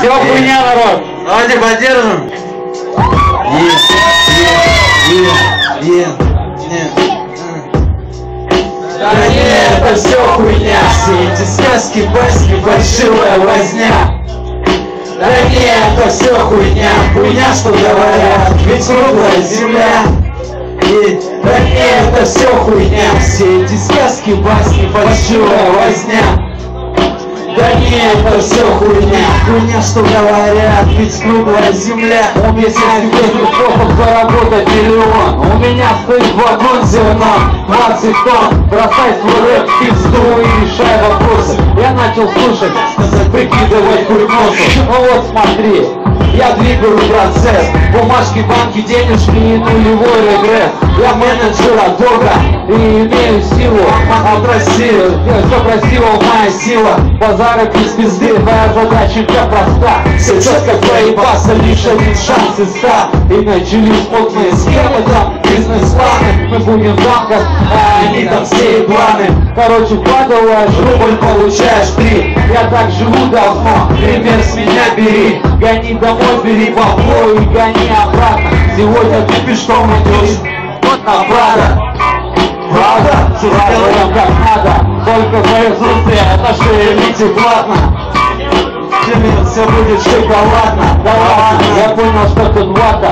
Все хуйня, народ. Давайте поддержим. Да нет, это все хуйня. Все эти сказки, басни, фальшивая возня. Да нет, это все хуйня. Хуйня, что говорят, ведь круглая земля. Да нет, это все хуйня. Все эти сказки, басни, фальшивая возня. Да нет, это все хуйня. Хуйня, что говорят, ведь круглая земля. У меня 10 способ заработать миллион. У меня стоит вагон зерна, 20 тонн. Бросай свой рэп в пизду и решай вопросы. Я начал слушать, сказать, прикидывать прогнозу. Ну вот смотри, я двигаю процесс. Бумажки, банки, денежки и нулевой регресс. Я менеджер от Бога и имею силу от России. Все красиво, моя сила. Базары без пизды, твоя задача как проста. Все четко проебаться, лишь один шанс из 100. И начались мутные схемы там, бизнес-планы. Мы будем в замках, а они там все и планы. Короче, вкладываешь рубль, получаешь 3. Я так живу давно, пример с меня бери. Гони домой, бери бабло и гони обратно. Сегодня ты пешком идешь, вот на Прада. Правда? Все сделаем как надо. Только за инструкции отношения платно. Все будет шоколадно. Да ладно, я понял, что тут вата.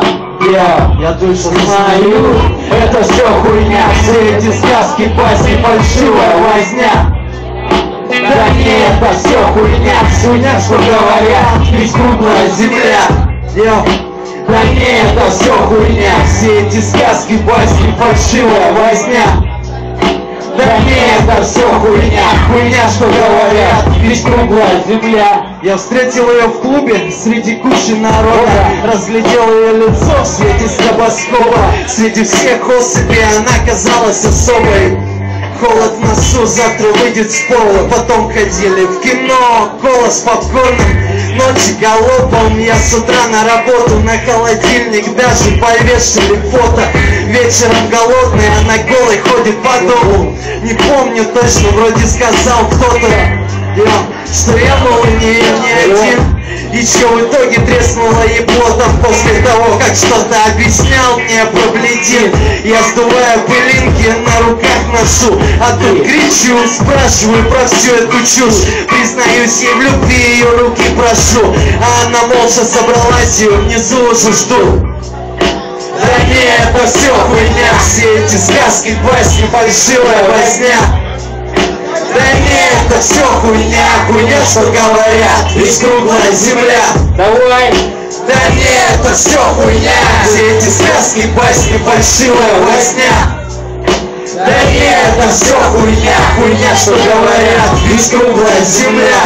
Я точно знаю, это все хуйня. все эти сказки, басни, фальшивая возня. Да нет, это все хуйня. Хуйня, что говорят, ведь круглая земля. Да нет, это все хуйня. Все эти сказки, басни, фальшивая возня. Да нет, это все хуйня. Хуйня, что говорят, Ведь круглая земля. Я встретил ее в клубе среди кучи народа. Разглядел ее лицо в свете стробоскопа. Среди всех особей она казалась особой. Холод в носу, завтра выйдет с пола. Потом ходили в кино, кола с попкорном. Ночи галопом, я с утра на работу. На холодильник даже повешали фото. Вечером голодный, она голой ходит по дому. Не помню точно, вроде сказал кто-то, что я был не один. И чё в итоге треснула еблотом после того, как что-то объяснял мне про бледин. Я сдуваю пылинки, на руках ношу, а тут кричу, спрашиваю про всю эту чушь. Признаюсь ей в любви, ее руки прошу, а она молча собралась, ее внизу уже жду. Да нет, это все хуйня, все эти сказки, басни, фальшивая возня. Да нет, это все хуйня, хуйня, что говорят, ведь круглая земля. Давай. Да нет, это все хуйня, все эти сказки, басни, фальшивая возня. Да нет, это все хуйня, хуйня, что говорят, ведь круглая земля.